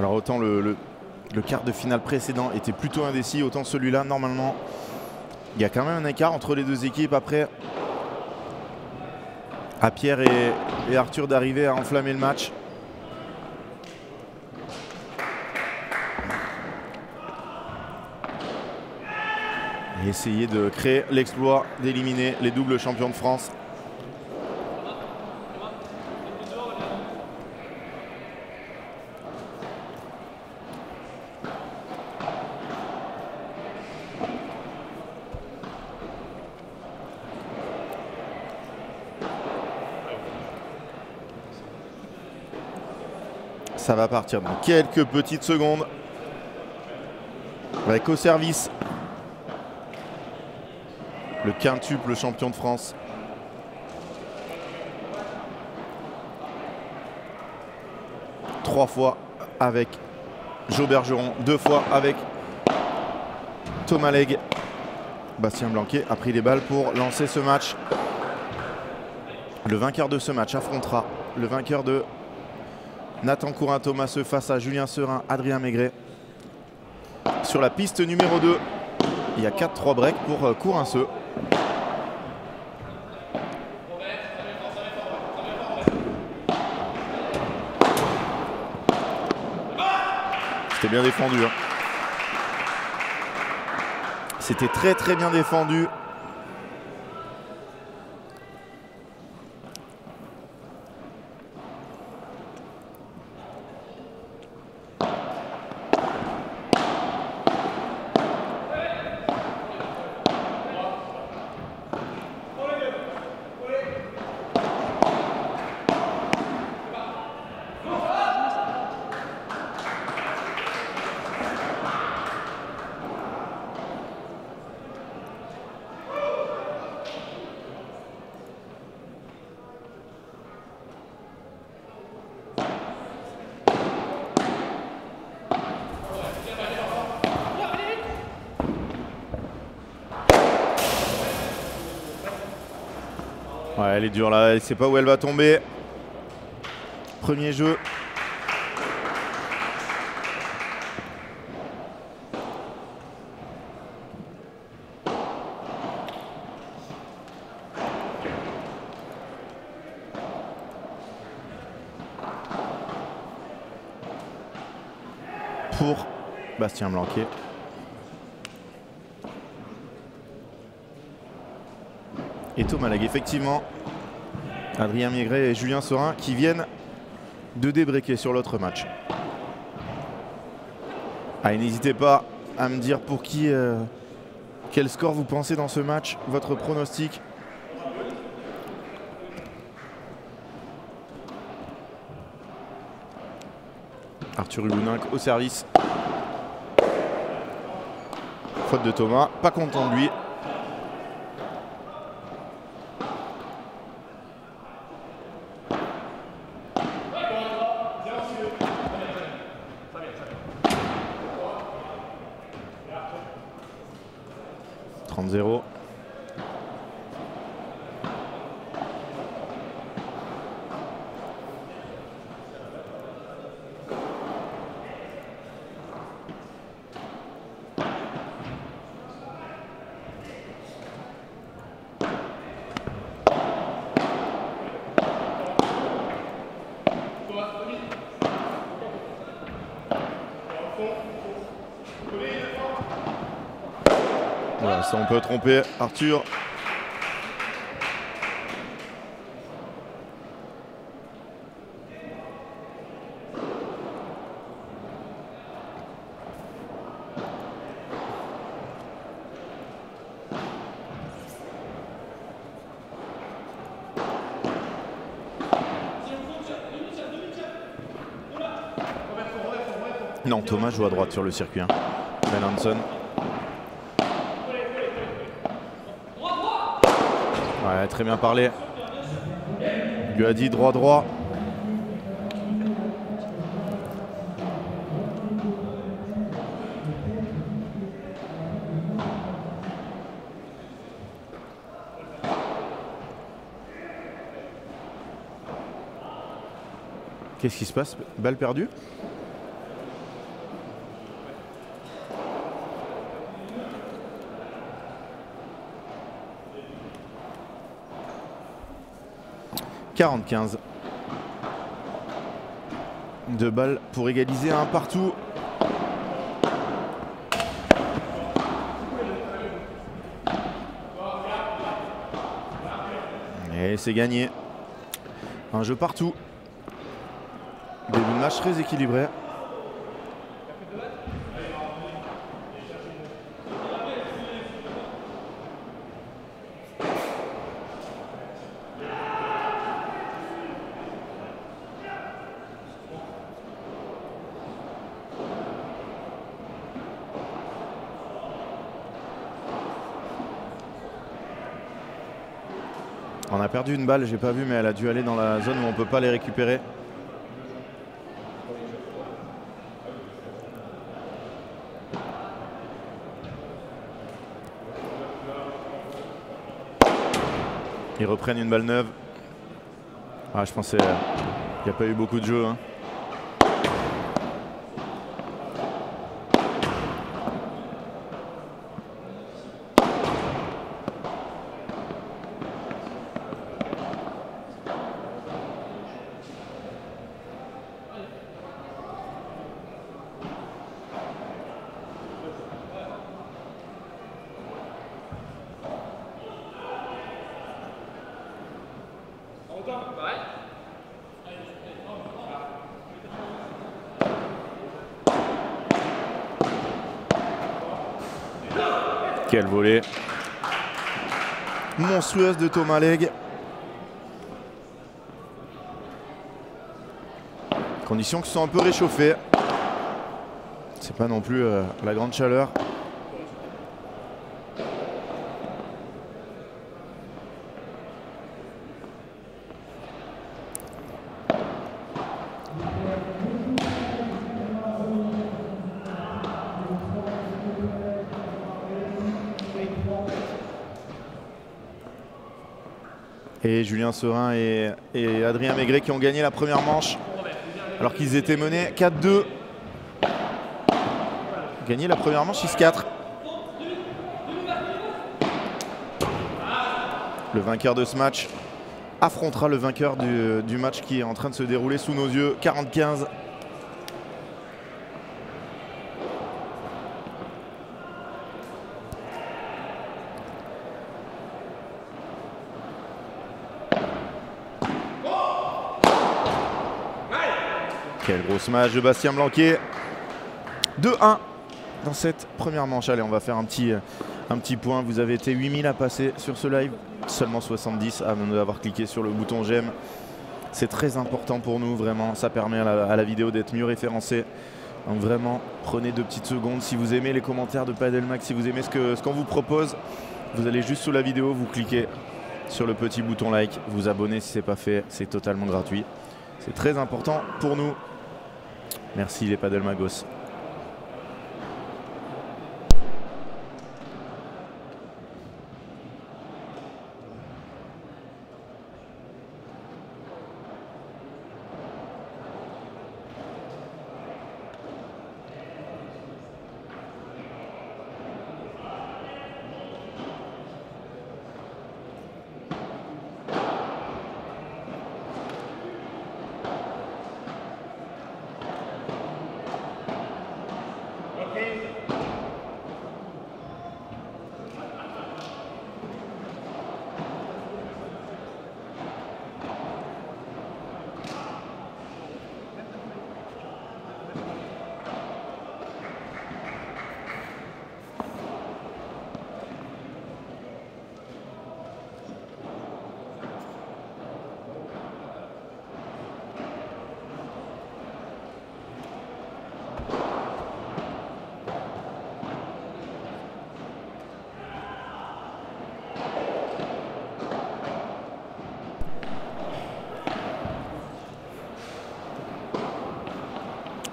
Alors autant le quart de finale précédent était plutôt indécis, autant celui-là, normalement, il y a quand même un écart entre les deux équipes. Après, à Pierre et Arthur d'arriver à enflammer le match. Et essayer de créer l'exploit d'éliminer les doubles champions de France. Ça va partir dans quelques petites secondes. Avec au service le quintuple champion de France. Trois fois avec Jo Bergeron, 2 fois avec Thomas Legge. Bastien Blanquet a pris les balles pour lancer ce match. Le vainqueur de ce match affrontera le vainqueur de Nathan Courin-Thomasseux face à Julien Serin, Adrien Maigret. Sur la piste numéro 2, il y a 4-3 breaks pour Courinceux. C'était bien défendu. Hein. C'était très bien défendu. Ouais, elle est dure là, elle ne sait pas où elle va tomber. Premier jeu. Pour Bastien Blanquet. Et Thomas Legge, effectivement. Adrien Maigret et Julien Serin qui viennent de débreaker sur l'autre match. Allez, n'hésitez pas à me dire pour qui, quel score vous pensez dans ce match, votre pronostic. Arthur Hubouninck au service. Faute de Thomas, pas content de lui. Zéro. Voilà, ça on peut tromper Arthur. Non, Thomas joue à droite sur le circuit. Hein. Ben Hanson. Ouais, très bien parlé. Il lui a dit droit. Qu'est-ce qui se passe? Balle perdue? 45. 2 balles pour égaliser un partout. Et c'est gagné. Un jeu partout. Début de match très équilibré. On a perdu une balle, j'ai pas vu, mais elle a dû aller dans la zone où on peut pas les récupérer. Ils reprennent une balle neuve. Ah, je pensais qu'il n'y a pas eu beaucoup de jeux. Hein. Quelle volée monstrueuse de Thomas Legge. Conditions qui sont un peu réchauffées. C'est pas non plus la grande chaleur. Et Julien Serin et Adrien Maigret qui ont gagné la première manche alors qu'ils étaient menés 4-2. Gagné la première manche 6-4. Le vainqueur de ce match affrontera le vainqueur du match qui est en train de se dérouler sous nos yeux. 45. Quel gros smash de Bastien Blanquet. 2-1 dans cette première manche. Allez, on va faire un petit point. Vous avez été 8000 à passer sur ce live. Seulement 70 avant d'avoir cliqué sur le bouton j'aime. C'est très important pour nous, vraiment. Ça permet à la vidéo d'être mieux référencée. Donc vraiment, prenez 2 petites secondes. Si vous aimez les commentaires de Padelmax, si vous aimez ce qu'on vous propose, vous allez juste sous la vidéo, vous cliquez sur le petit bouton like, vous abonnez si ce n'est pas fait. C'est totalement gratuit. C'est très important pour nous. Merci les Padelmagos.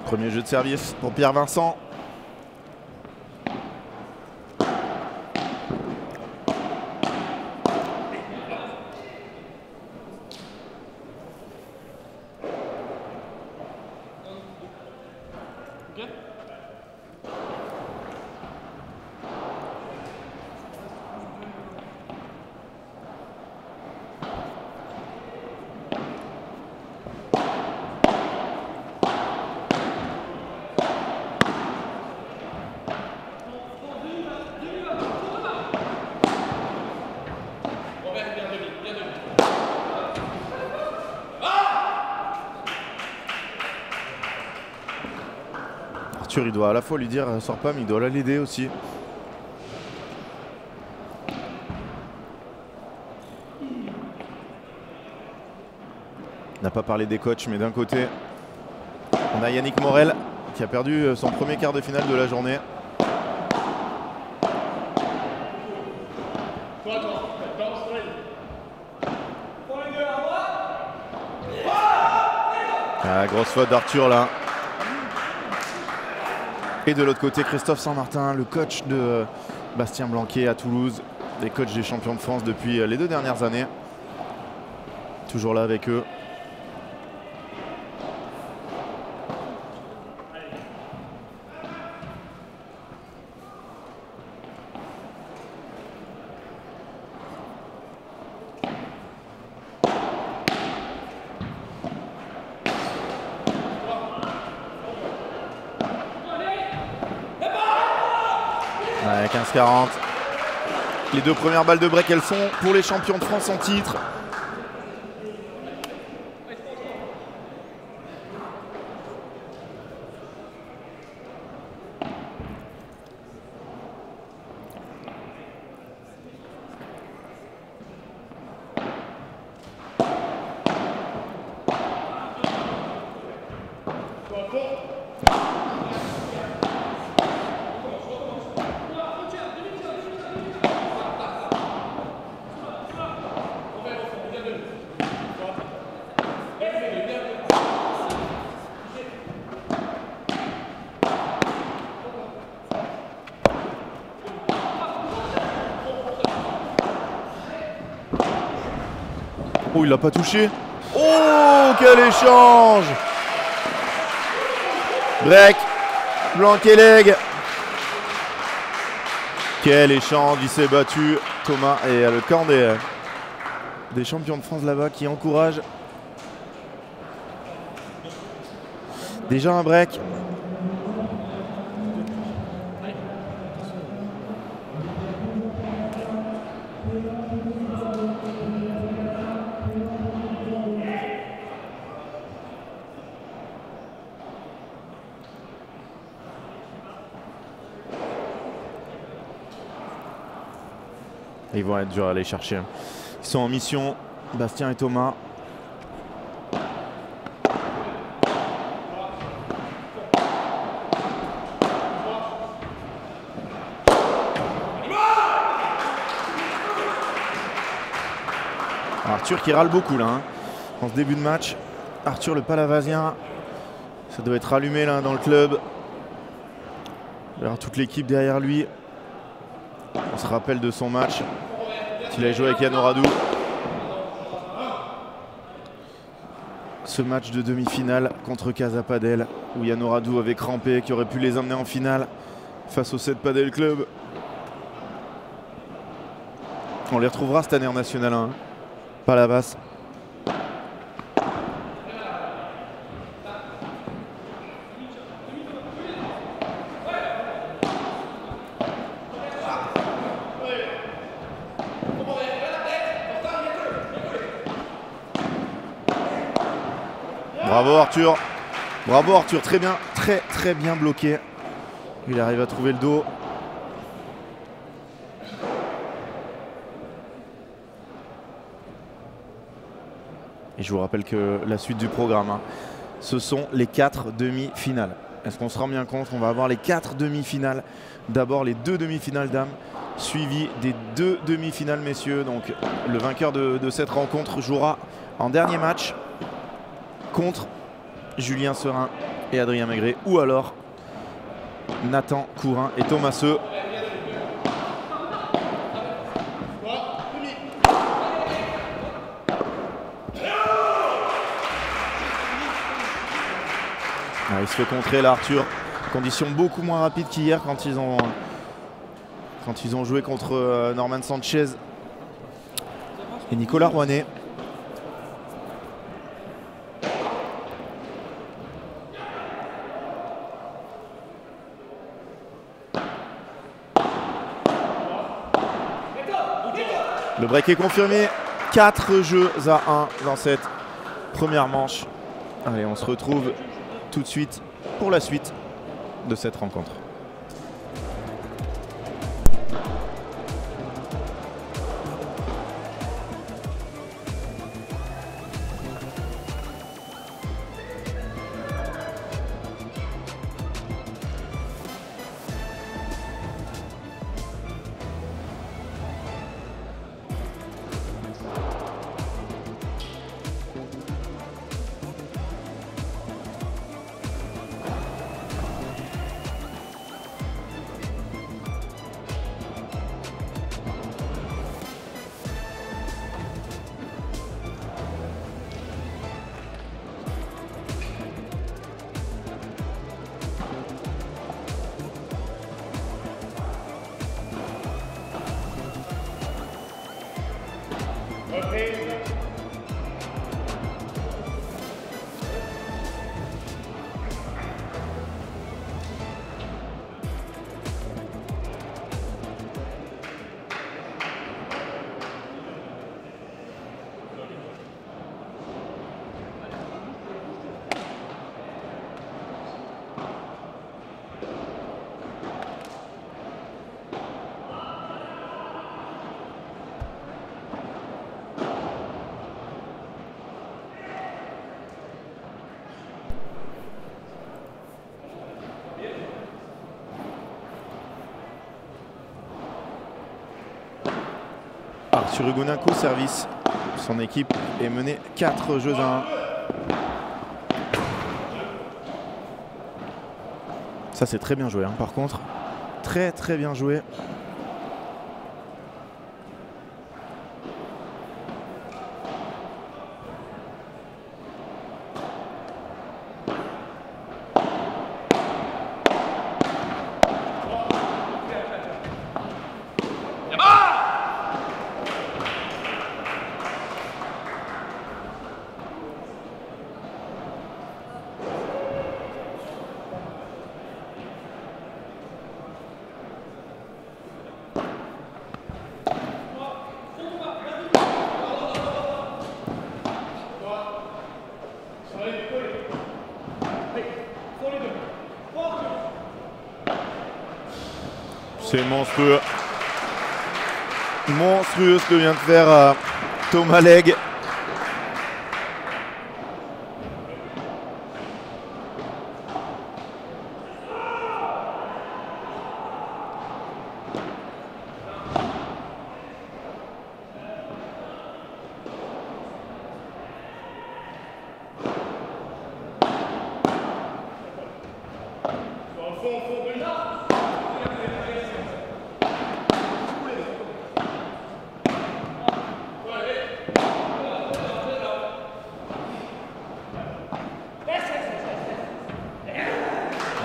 Premier jeu de service pour Pierre Vincent. Arthur, il doit à la fois lui dire sors pas, mais il doit l'aider aussi. On n'a pas parlé des coachs, mais d'un côté, on a Yannick Morel qui a perdu son premier quart de finale de la journée. Ah, grosse faute d'Arthur là. Et de l'autre côté, Christophe Saint-Martin, le coach de Bastien Blanquet à Toulouse, les coachs des champions de France depuis les 2 dernières années. Toujours là avec eux. Ouais, 15-40. Les 2 premières balles de break, elles sont pour les champions de France en titre. Oh, il l'a pas touché. Oh, quel échange! Break, Blanquet-Leg. Quel échange, il s'est battu. Thomas et le camp des champions de France là-bas qui encourage. Déjà un break. Ils vont être durs à aller chercher. Ils sont en mission, Bastien et Thomas. Arthur qui râle beaucoup là, hein, en ce début de match. Arthur le Palavasien, ça doit être allumé là dans le club. Il y aura toute l'équipe derrière lui. On se rappelle de son match. Il a joué avec Yann Oradou. Ce match de demi-finale contre Casa Padel où Yann Oradou avait crampé, qui aurait pu les emmener en finale face au 7 Padel Club. On les retrouvera cette année en National 1. Palavas. Bravo Arthur. Bravo Arthur, très bien, très bien bloqué. Il arrive à trouver le dos. Et je vous rappelle que la suite du programme, hein, ce sont les 4 demi-finales. Est-ce qu'on se rend bien compte qu'on va avoir les 4 demi-finales? D'abord les 2 demi-finales dames, suivi des 2 demi-finales messieurs. Donc le vainqueur de cette rencontre jouera en dernier match contre Julien Serin et Adrien Maigret, ou alors Nathan Courin et Thomas Seu. Ah, il se fait contrer là Arthur. Conditions beaucoup moins rapides qu'hier quand ils ont joué contre Norman Sanchez et Nicolas Rouanet. Le break est confirmé. 4 jeux à 1 dans cette première manche. Allez, on se retrouve tout de suite pour la suite de cette rencontre. Arthur Hugonenko service. Son équipe est menée 4 jeux à 1. Ça c'est très bien joué hein, par contre. Très bien joué. C'est monstrueux. Monstrueux ce que vient de faire Thomas Legge.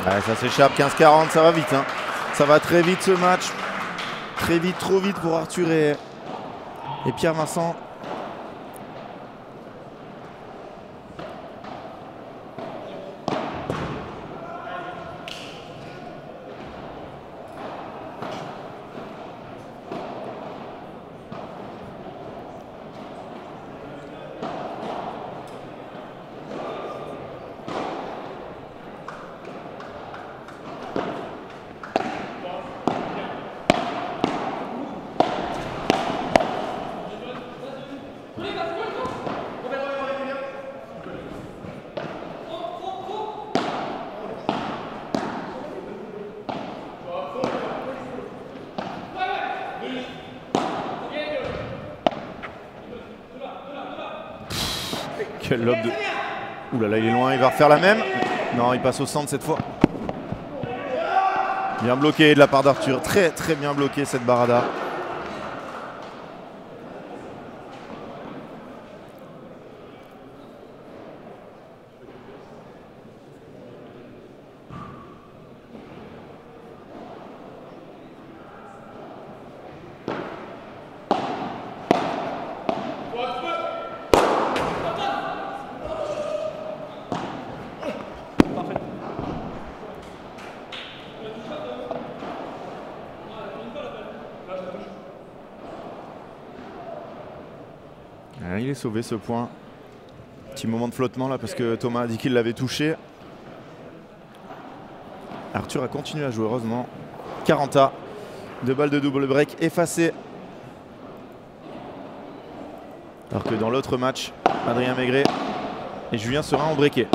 Ouais, ça s'échappe, 15-40, ça va vite. Hein. Ça va très vite ce match. Très vite, trop vite pour Arthur et Pierre Vincent. Quel lob de... Ouh là là, il est loin, il va refaire la même. Non, il passe au centre cette fois. Bien bloqué de la part d'Arthur. Très bien bloqué cette barada. Il est sauvé ce point. Petit moment de flottement là parce que Thomas a dit qu'il l'avait touché. Arthur a continué à jouer, heureusement. 40 à 2 balles de double break effacées. Alors que dans l'autre match, Adrien Maigret et Julien Serin ont breaké.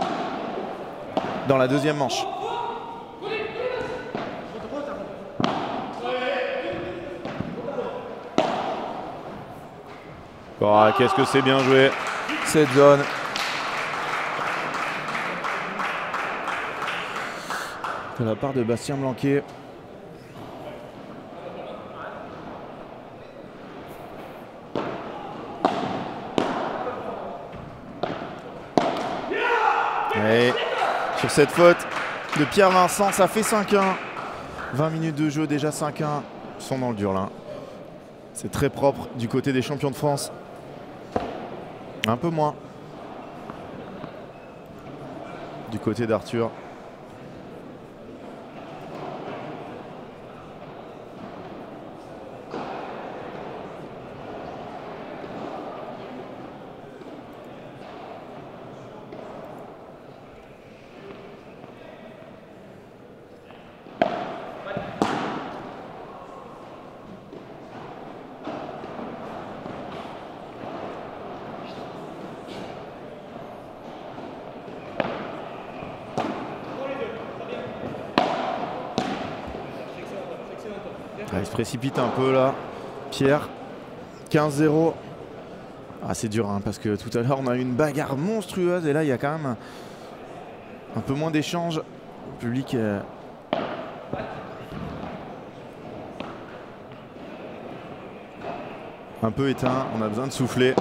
Dans la deuxième manche. Oh, qu'est-ce que c'est bien joué cette zone. De la part de Bastien Blanquet. Et sur cette faute de Pierre Vincent, ça fait 5-1. 20 minutes de jeu, déjà 5-1. Ils sont dans le dur là. C'est très propre du côté des champions de France. Un peu moins du côté d'Arthur. Il se précipite un peu là, Pierre. 15-0. Ah, c'est dur hein, parce que tout à l'heure on a eu une bagarre monstrueuse et là il y a quand même un peu moins d'échanges. Le public un peu éteint, on a besoin de souffler. De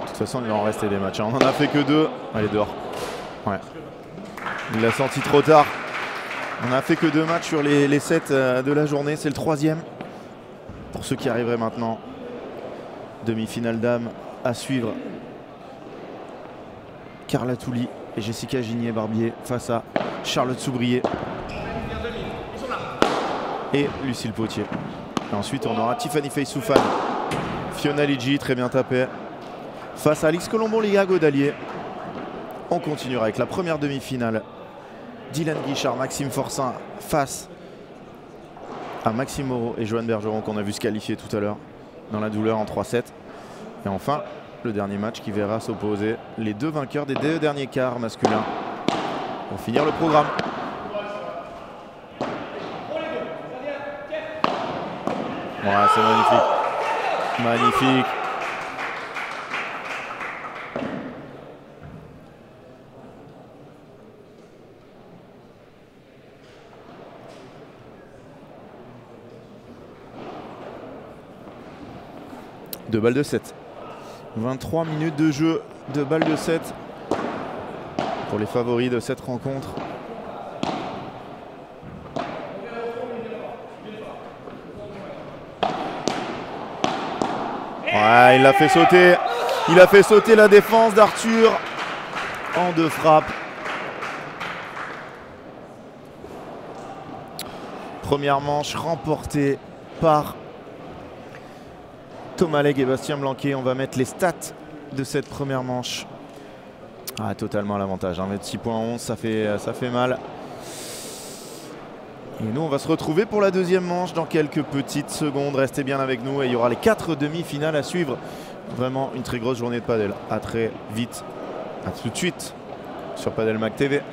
toute façon il va en rester des matchs. On en a fait que 2. Allez dehors. Ouais. Il l'a senti trop tard. On n'a fait que 2 matchs sur les 7 de la journée. C'est le 3e. Pour ceux qui arriveraient maintenant. Demi-finale dames à suivre. Carla Touli et Jessica Gigné-Barbier face à Charlotte Soubrier et Lucille Potier. Et ensuite on aura Tiffany Feyssoufan, Fiona Ligi, très bien tapé, face à Alix Colombo-Liga Godalier. On continuera avec la première demi-finale. Dylan Guichard, Maxime Forçin face à Maxime Moreau et Joanne Bergeron qu'on a vu se qualifier tout à l'heure dans la douleur en 3-7. Et enfin, le dernier match qui verra s'opposer les 2 vainqueurs des 2 derniers quarts masculins pour finir le programme. Ouais, c'est magnifique. Magnifique. Deux balles de 7. 23 minutes de jeu, 2 balles de 7 pour les favoris de cette rencontre. Ouais, il l'a fait sauter. Il a fait sauter la défense d'Arthur en 2 frappes. Première manche remportée par Thomas Legge et Bastien Blanquet. On va mettre les stats de cette première manche. Ah, totalement à l'avantage. 26.11, ça fait mal. Et nous, on va se retrouver pour la deuxième manche dans quelques petites secondes. Restez bien avec nous et il y aura les 4 demi-finales à suivre. Vraiment une très grosse journée de padel. À très vite. À tout de suite sur Padel Mag TV.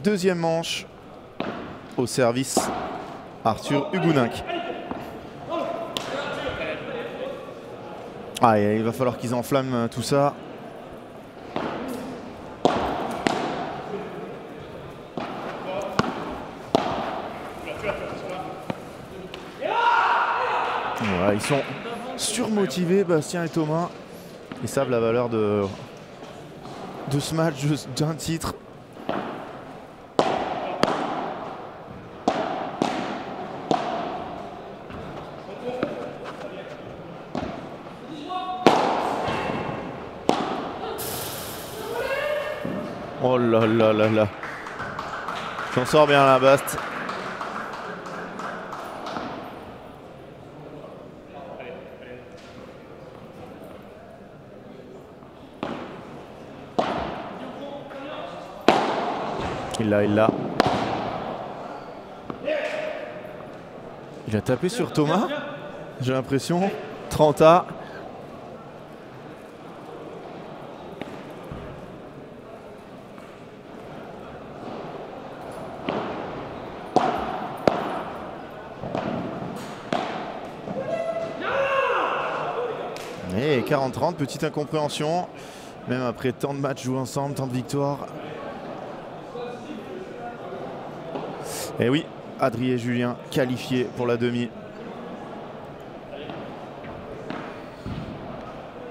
deuxième manche. Au service, Arthur Hugoninck. Ah, il va falloir qu'ils enflamment tout ça. Voilà, ils sont surmotivés, Bastien et Thomas. Ils savent la valeur de ce match, d'un titre. Oh là là là là. J'en sors bien là, Bast. Il l'a. Il a tapé sur Thomas, j'ai l'impression. 30A. Et 40-30, petite incompréhension. Même après tant de matchs joués ensemble, tant de victoires. Et oui, Adrien Julien qualifié pour la demi.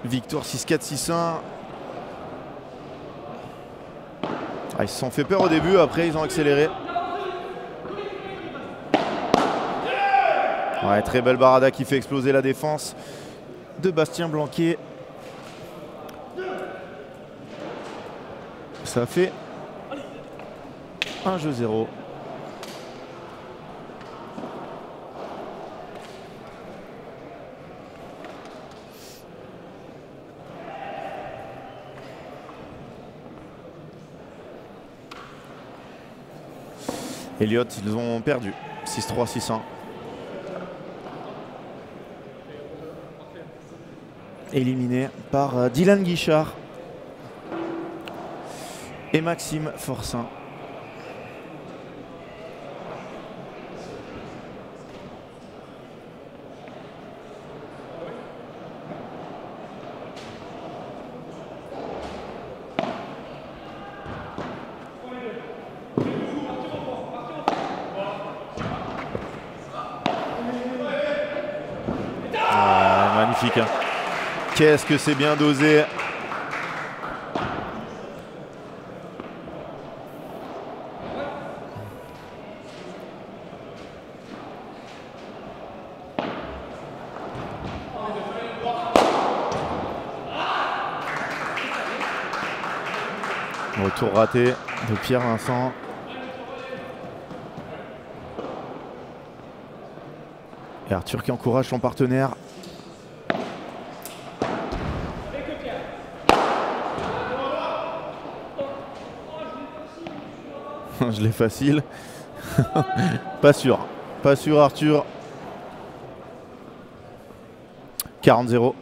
Victoire 6-4, 6-1. Ils se sont fait peur au début, après ils ont accéléré. Ouais, très belle barada qui fait exploser la défense de Bastien Blanquet. Ça fait un jeu 0. Elliott, ils ont perdu. 6-3, 6-1. Éliminé par Dylan Guichard et Maxime Forcin. Magnifique, hein. Qu'est-ce que c'est bien dosé. Retour raté de Pierre Vincent. Et Arthur qui encourage son partenaire. Je l'ai facile. Pas sûr. Pas sûr, Arthur. 40-0.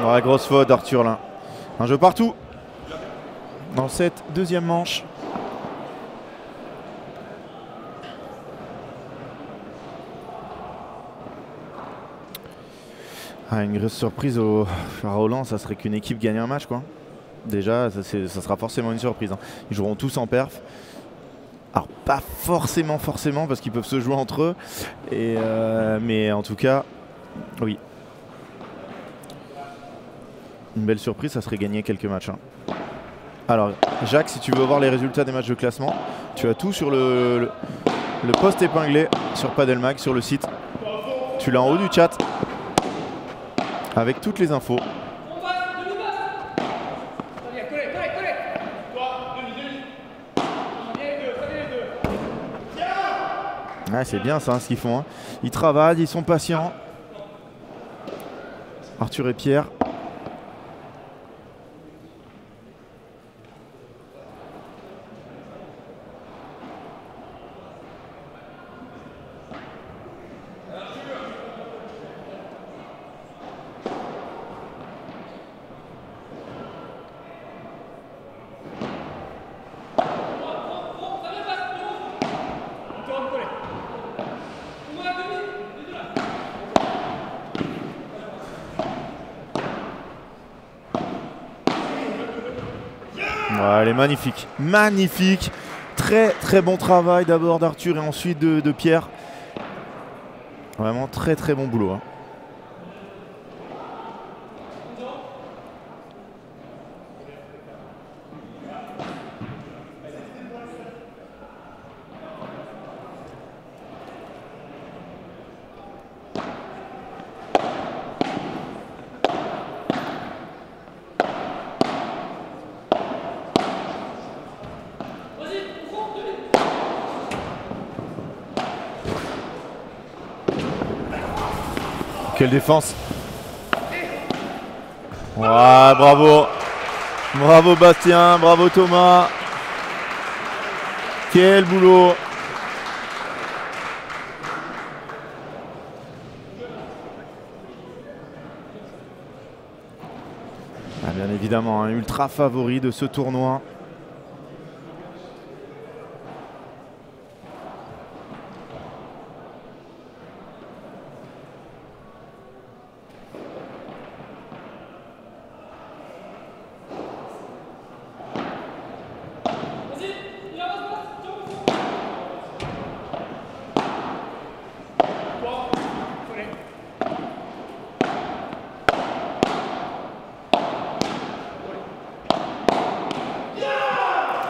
Ouais, grosse faute d'Arthur là. Un jeu partout dans cette deuxième manche. Une grosse surprise à Roland, ça serait qu'une équipe gagne un match, quoi. Déjà, ça sera forcément une surprise, hein. Ils joueront tous en perf. Alors pas forcément parce qu'ils peuvent se jouer entre eux. Mais en tout cas, oui. Une belle surprise, ça serait gagner quelques matchs, hein. Alors, Jacques, si tu veux voir les résultats des matchs de classement, tu as tout sur le post épinglé sur Padelmag, sur le site. Tu l'as en haut du chat avec toutes les infos. Ouais, c'est bien ça, ce qu'ils font. Hein. Ils travaillent, ils sont patients. Arthur et Pierre. Ouais, elle est magnifique. Magnifique. Très très bon travail d'abord d'Arthur et ensuite de Pierre. Vraiment très très bon boulot. Hein. Quelle défense. Ouais, bravo. Bravo Bastien, bravo Thomas. Quel boulot. Ah, bien évidemment, un ultra favori de ce tournoi.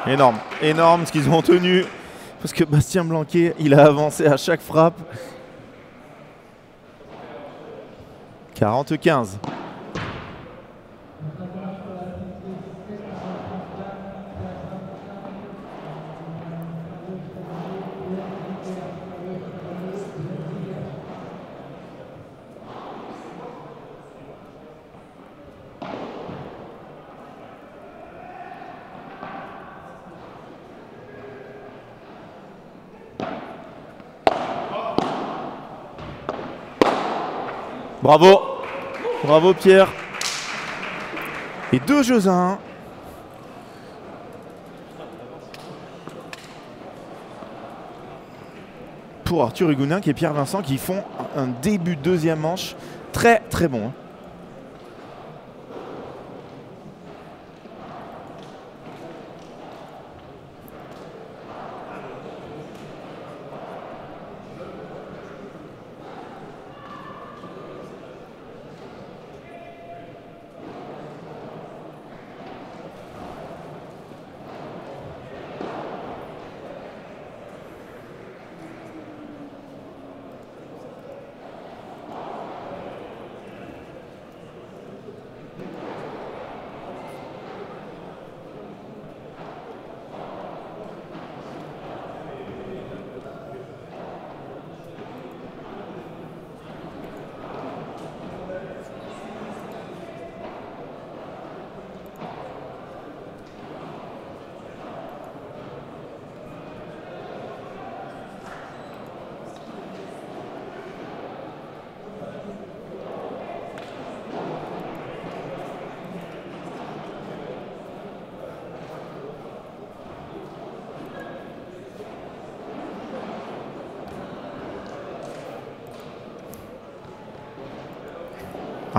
Énorme, énorme ce qu'ils ont tenu. Parce que Bastien Blanquet, il a avancé à chaque frappe. 40-15. Bravo. Bravo Pierre. Et 2 jeux à 1. Pour Arthur Hugonin et Pierre Vincent qui font un début de deuxième manche très très bon.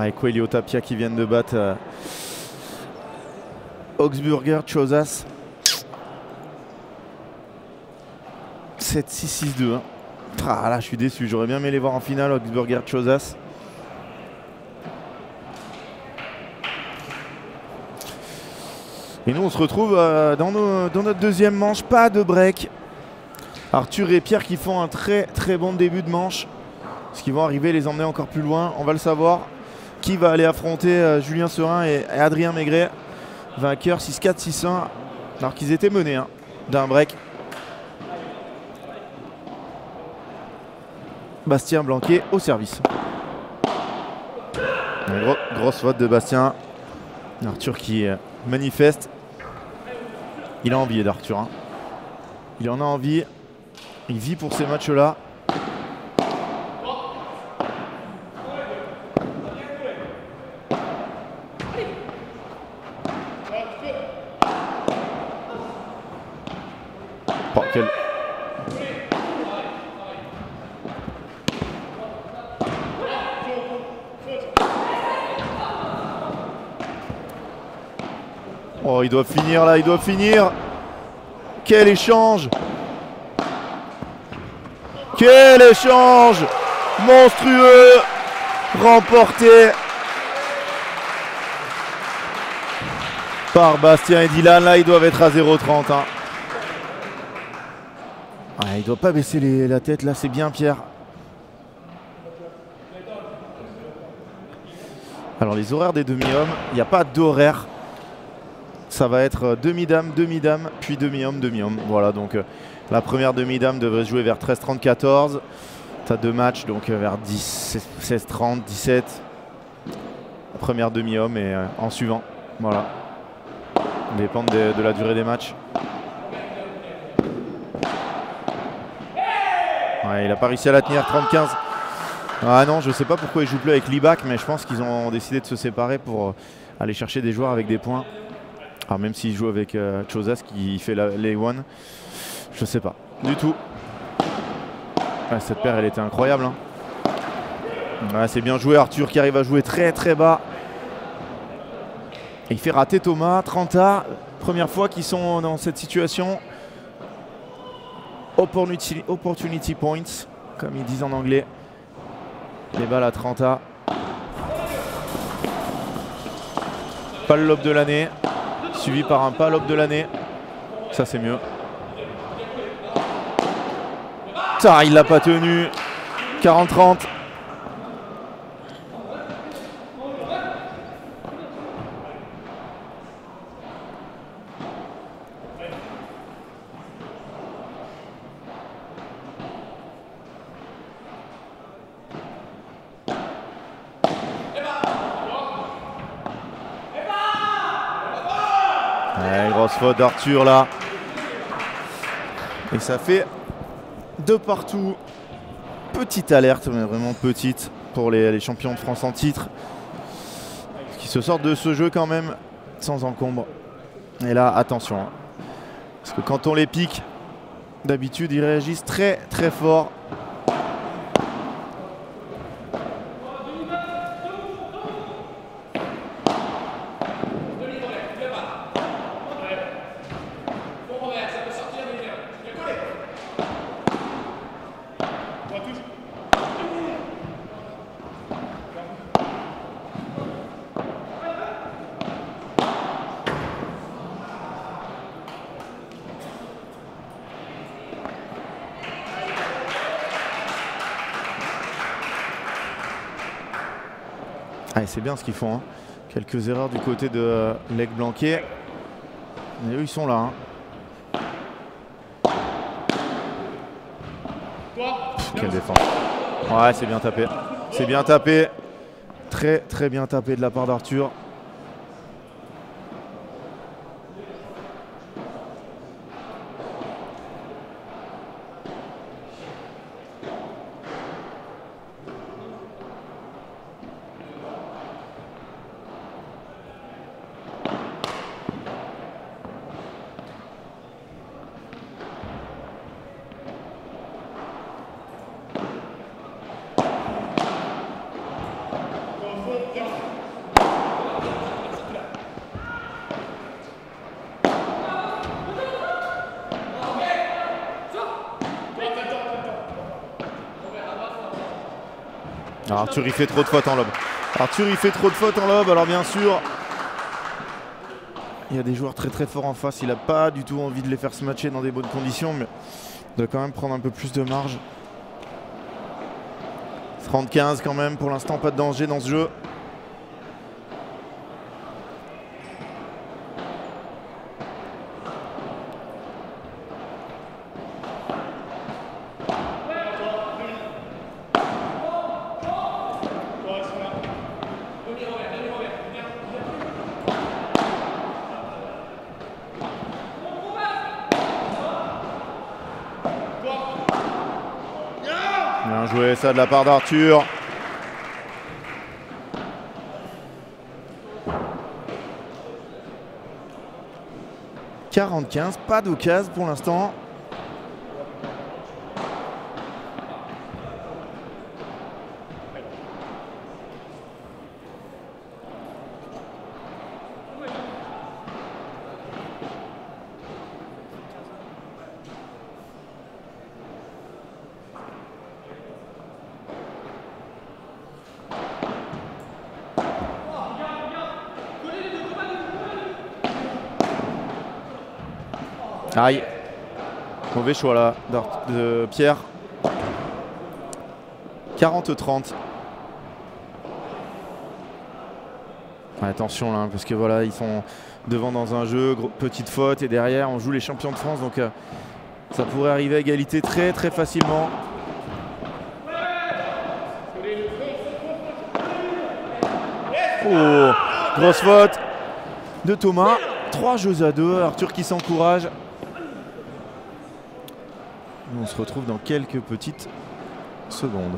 Et Coelho Tapia qui viennent de battre Augsburger Chozas 7-6-6-2. Hein. Ah là, je suis déçu. J'aurais bien aimé les voir en finale, Augsburger Chozas. Et nous on se retrouve dans notre deuxième manche, pas de break. Arthur et Pierre qui font un très très bon début de manche. Est-ce qu'ils vont arriver, les emmener encore plus loin? On va le savoir. Qui va aller affronter Julien Serin et Adrien Maigret, vainqueur 6-4, 6-1, alors qu'ils étaient menés d'un break. Bastien Blanquet au service. Grosse faute de Bastien. Arthur qui manifeste. Il a envie d'Arthur. Il en a envie. Il vit pour ces matchs-là. Oh, quel... Oh, il doit finir là, il doit finir. Quel échange! Quel échange monstrueux remporté par Bastien et Dylan. Là, ils doivent être à 0,30. Il ne doit pas baisser la tête. Là, c'est bien Pierre. Alors, les horaires des demi-hommes, il n'y a pas d'horaire. Ça va être demi-dame, demi-dame, puis demi-homme, demi-homme. Voilà, donc la première demi-dame devrait se jouer vers 13h30, 14h. Tu as deux matchs, donc vers 16h30, 17h. Première demi-homme et en suivant. Voilà. Dépend de la durée des matchs. Ouais, il n'a pas réussi à la tenir, 30-15. Ah non, je ne sais pas pourquoi il joue plus avec Libac, mais je pense qu'ils ont décidé de se séparer pour aller chercher des joueurs avec des points. Alors même s'il joue avec Chozas qui fait les one, je sais pas du tout. Ouais, cette paire elle était incroyable. Ouais, c'est bien joué Arthur qui arrive à jouer très très bas. Et il fait rater Thomas, 30A. Première fois qu'ils sont dans cette situation. Opportunity points, comme ils disent en anglais. Les balles à 30A. Pas le lob de l'année. Suivi par un pas lob de l'année. Ça c'est mieux. Ça, il l'a pas tenu. 40-30. Grosse faute d'Arthur là. Et ça fait de partout. Petite alerte, mais vraiment petite pour les champions de France en titre. Qui se sortent de ce jeu quand même sans encombre. Et là, attention. Parce que quand on les pique, d'habitude, ils réagissent très très fort. C'est bien ce qu'ils font. Quelques erreurs du côté de Lec Blanquet. Mais eux, ils sont là. Quelle défense. Ouais, c'est bien tapé. C'est bien tapé. Très, très bien tapé de la part d'Arthur. Arthur il fait trop de fautes en lob. Arthur il fait trop de fautes en lob. Alors bien sûr, Il y a des joueurs très forts en face. Il n'a pas du tout envie de les faire se matcher dans des bonnes conditions, mais il doit quand même prendre un peu plus de marge. 30-15 quand même, pour l'instant pas de danger dans ce jeu. Bien joué ça de la part d'Arthur. « 40-15, pas d'occasion pour l'instant. Aïe, mauvais choix là de Pierre. 40-30. Attention là, parce que voilà, ils sont devant dans un jeu, petite faute, et derrière on joue les champions de France, donc ça pourrait arriver à égalité très facilement. Oh, grosse faute de Thomas. 3 jeux à 2, Arthur qui s'encourage. On se retrouve dans quelques petites secondes.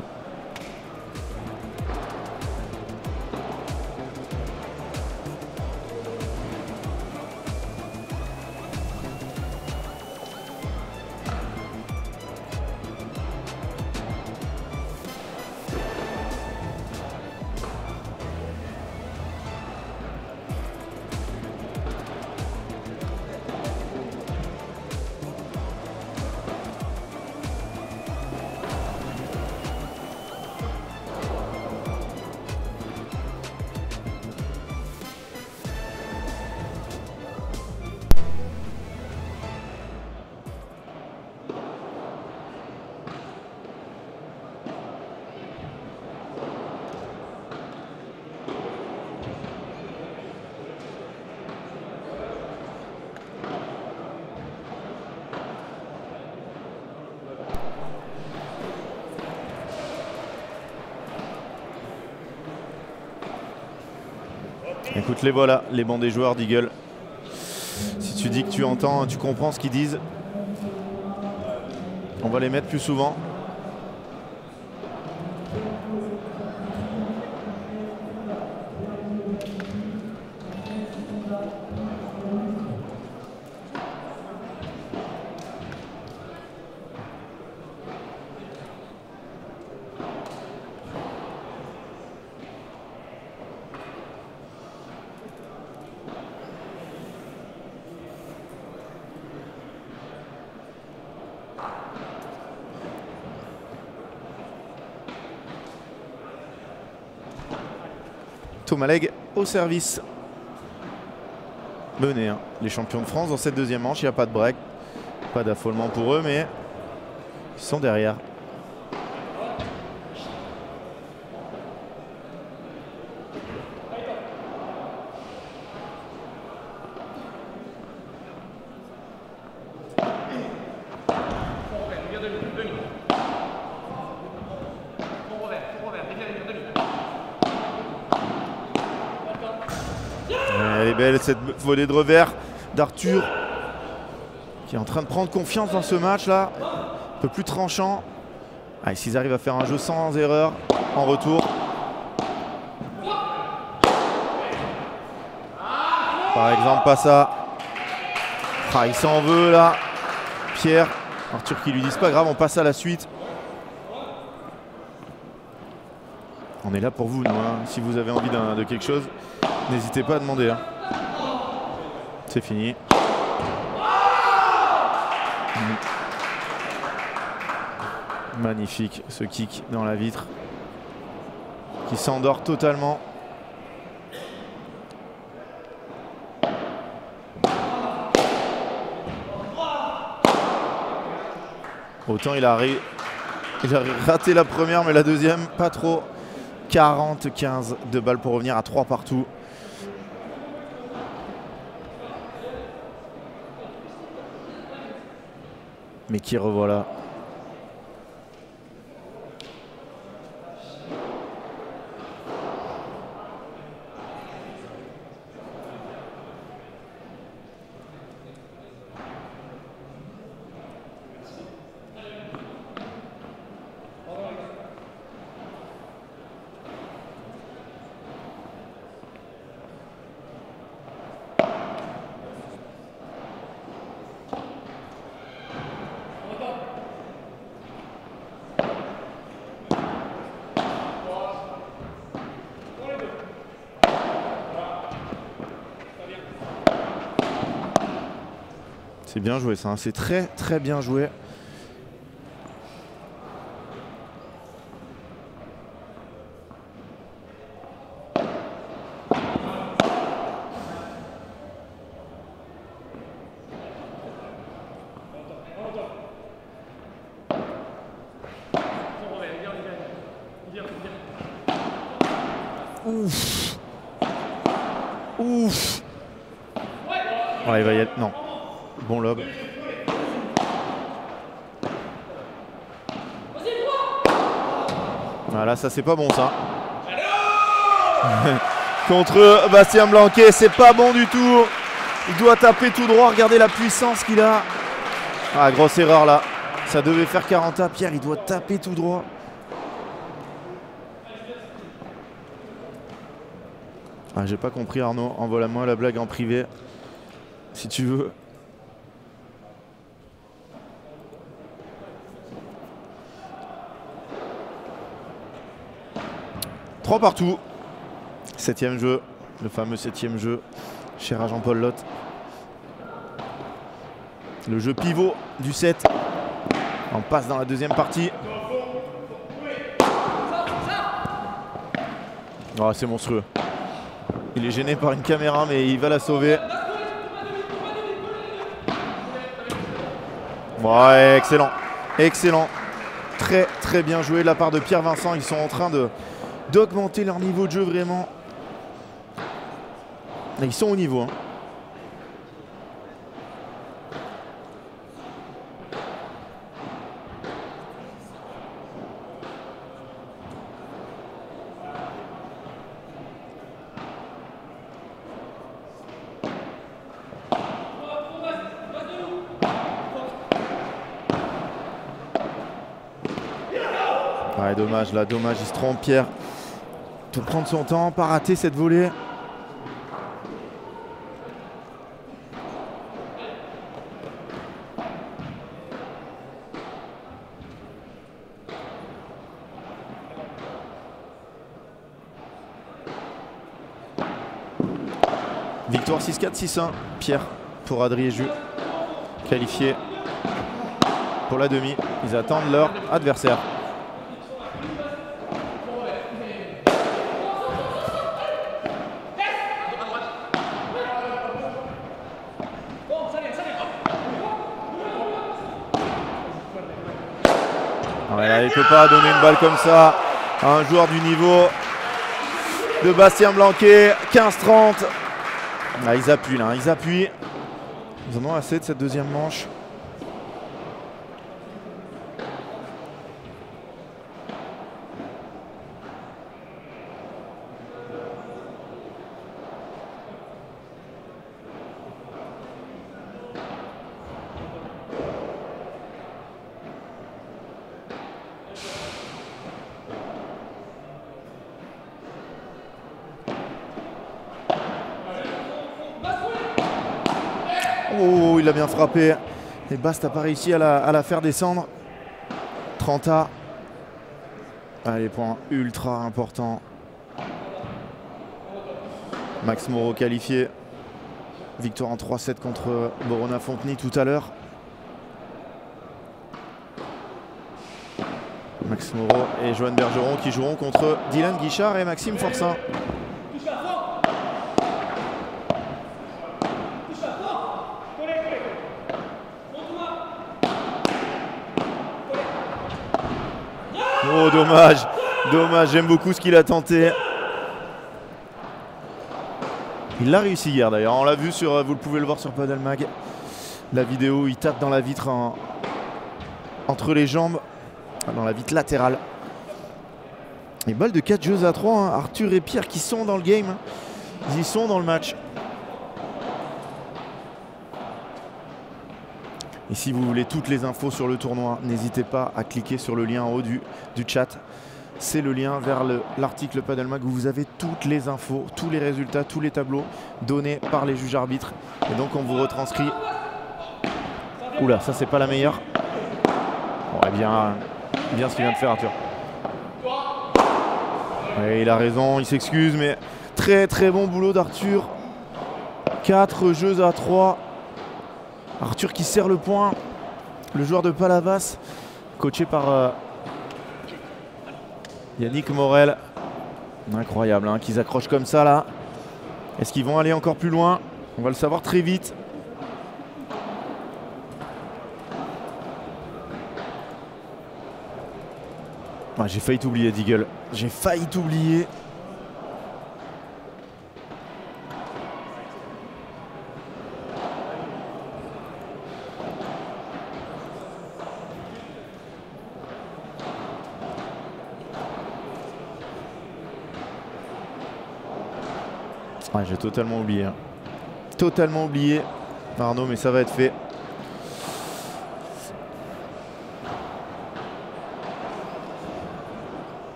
Écoute, les voilà, les bancs des joueurs d'Eagle. Si tu dis que tu entends, tu comprends ce qu'ils disent, on va les mettre plus souvent. Thomas Legge au service. Menés, hein, les champions de France dans cette deuxième manche. Il n'y a pas de break, pas d'affolement pour eux, mais ils sont derrière. Elle est belle cette volée de revers d'Arthur qui est en train de prendre confiance dans ce match là. Un peu plus tranchant. Allez, s'ils arrivent à faire un jeu sans erreur en retour. Par exemple, pas ça. Ah, il s'en veut là. Pierre. Arthur qui lui dit c'est pas grave, on passe à la suite. On est là pour vous, nous, hein. Si vous avez envie de quelque chose, n'hésitez pas à demander. Hein. C'est fini. Magnifique ce kick dans la vitre qui s'endort totalement. Autant il a raté la première, mais la deuxième, pas trop. 40-15 de balles pour revenir à 3 partout. Mais qui revoilà. C'est bien joué ça, hein. C'est très très bien joué. Ouf. Ouf. Ouais, il va y être... Non. Bon lob. Voilà, ça c'est pas bon ça. Contre Bastien Blanquet, c'est pas bon du tout. Il doit taper tout droit, regardez la puissance qu'il a. Ah, grosse erreur là. Ça devait faire 40 à Pierre, il doit taper tout droit. Ah, j'ai pas compris Arnaud, envoie-moi la blague en privé. Si tu veux. Trois partout. 7e jeu, le fameux 7e jeu, cher à Jean-Paul Lotte. Le jeu pivot du 7. On passe dans la deuxième partie. Oh, c'est monstrueux. Il est gêné par une caméra, mais il va la sauver. Ouais, excellent. Excellent. Très très bien joué de la part de Pierre Vincent. Ils sont en train d'augmenter leur niveau de jeu vraiment. Ils sont au niveau. Hein. Ouais, dommage là, dommage, il se trompe Pierre. Pour prendre son temps, pas rater cette volée. Victoire 6-4, 6-1. Pierre pour Adrien et Jus. Qualifié pour la demi. Ils attendent leur adversaire. Voilà, il ne peut pas donner une balle comme ça à un joueur du niveau de Bastien Blanquet. 15-30. Là, ils appuient là, ils appuient. Ils en ont assez de cette deuxième manche. Oh, il a bien frappé. Et Bast n'a pas réussi à la faire descendre. 30 A. Allez, point ultra important. Max Moreau qualifié. Victoire en 3-7 contre Borona Fontenay tout à l'heure. Max Moreau et Johan Bergeron qui joueront contre Dylan Guichard et Maxime Forçat. Oh, dommage. Dommage, j'aime beaucoup ce qu'il a tenté. Il l'a réussi hier d'ailleurs. On l'a vu sur, vous pouvez le voir sur Padel Mag. La vidéo, il tape dans la vitre entre les jambes, dans la vitre latérale. Et balle de 4 jeux à 3. Hein. Arthur et Pierre qui sont dans le game. Ils y sont dans le match. Et si vous voulez toutes les infos sur le tournoi, n'hésitez pas à cliquer sur le lien en haut du chat. C'est le lien vers l'article Padel Mag où vous avez toutes les infos, tous les résultats, tous les tableaux donnés par les juges arbitres. Et donc on vous retranscrit. Oula, ça c'est pas la meilleure. Ouais, bien ce qu'il vient de faire Arthur. Ouais, il a raison, il s'excuse, mais très très bon boulot d'Arthur. 4 jeux à 3. Arthur qui serre le point. Le joueur de Palavas, coaché par Yannick Morel. Incroyable hein, qu'ils accrochent comme ça là. Est-ce qu'ils vont aller encore plus loin? On va le savoir très vite. Ah, j'ai failli t'oublier, Deagle. J'ai failli t'oublier. Ah, j'ai totalement oublié. Hein. Totalement oublié. Arnaud, mais ça va être fait.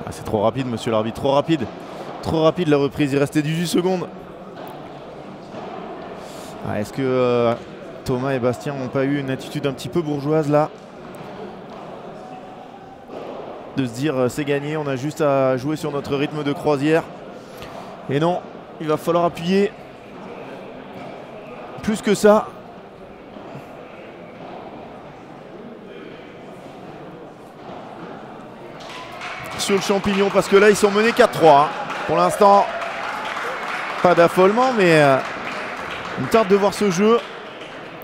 Ah, c'est trop rapide, monsieur l'arbitre, trop rapide. Trop rapide la reprise, il restait 18 secondes. Ah, est-ce que Thomas et Bastien n'ont pas eu une attitude un petit peu bourgeoise là? De se dire c'est gagné, on a juste à jouer sur notre rythme de croisière. Et non, il va falloir appuyer plus que ça. Sur le champignon parce que là ils sont menés 4-3 hein. Pour l'instant pas d'affolement mais une tarde de voir ce jeu.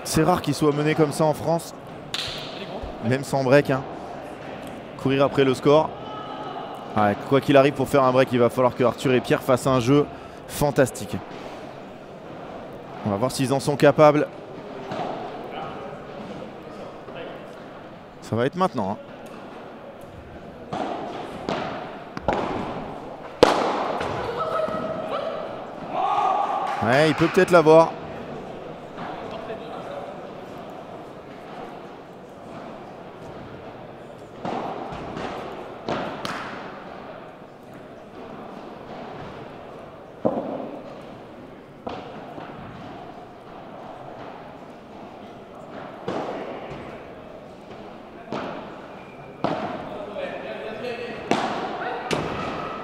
C'est rare qu'il soit mené comme ça en France, même sans break hein. Courir après le score. Ouais, quoi qu'il arrive, pour faire un break il va falloir que Arthur et Pierre fassent un jeu fantastique. On va voir s'ils en sont capables. Ça va être maintenant hein. Ouais, il peut peut-être l'avoir.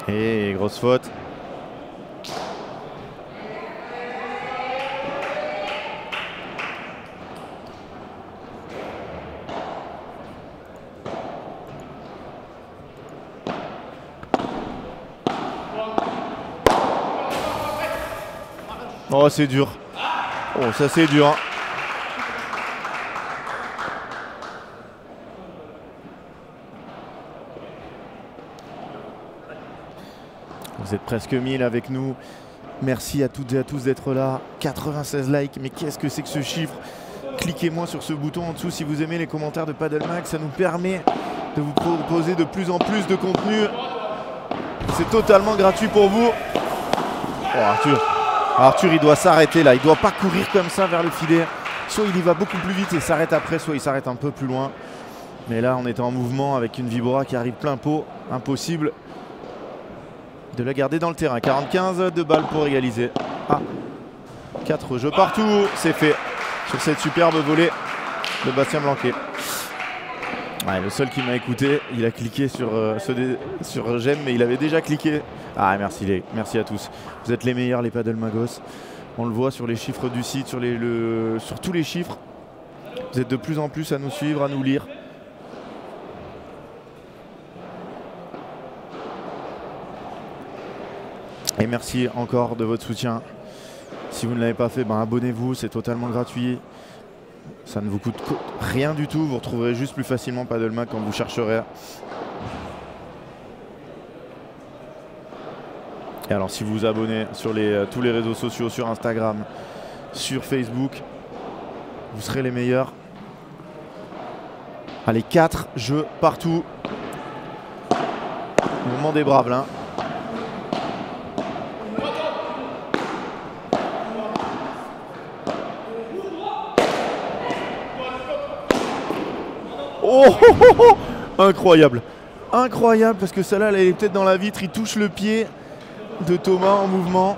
Et grosse faute. Oh, c'est dur. Oh, ça c'est dur. Hein. Vous êtes presque 1000 avec nous. Merci à toutes et à tous d'être là. 96 likes, mais qu'est-ce que c'est que ce chiffre? Cliquez-moi sur ce bouton en dessous si vous aimez les commentaires de Padel Mag. Ça nous permet de vous proposer de plus en plus de contenu. C'est totalement gratuit pour vous. Oh, Arthur. Arthur, il doit s'arrêter là. Il ne doit pas courir comme ça vers le filet. Soit il y va beaucoup plus vite et s'arrête après, soit il s'arrête un peu plus loin. Mais là, on est en mouvement avec une Vibora qui arrive plein pot. Impossible de la garder dans le terrain. 45 de balles pour égaliser. Ah, 4 jeux partout. C'est fait sur cette superbe volée de Bastien Blanquet. Ouais, le seul qui m'a écouté, il a cliqué sur j'aime, mais il avait déjà cliqué. Ah, merci à tous. Vous êtes les meilleurs, les Padel Magos. On le voit sur les chiffres du site, sur tous les chiffres. Vous êtes de plus en plus à nous suivre, à nous lire. Et merci encore de votre soutien. Si vous ne l'avez pas fait, ben abonnez-vous, c'est totalement gratuit. Ça ne vous coûte rien du tout. Vous retrouverez juste plus facilement Paddle-Mag quand vous chercherez. Et alors si vous vous abonnez sur tous les réseaux sociaux, sur Instagram, sur Facebook, vous serez les meilleurs. Allez, 4 jeux partout. Moment des braves là. Oh, oh, oh, oh, incroyable. Incroyable parce que celle-là, elle est peut-être dans la vitre. Il touche le pied de Thomas en mouvement.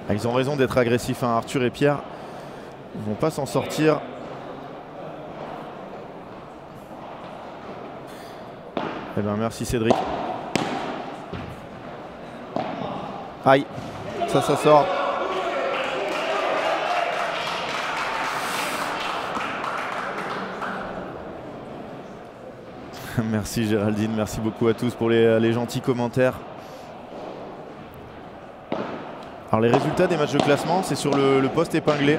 Ah, ils ont raison d'être agressifs, hein. Arthur et Pierre. Ils vont pas s'en sortir. Eh bien, merci Cédric. Aïe, ça sort. Merci Géraldine, merci beaucoup à tous pour les gentils commentaires. Alors les résultats des matchs de classement, c'est sur le post épinglé.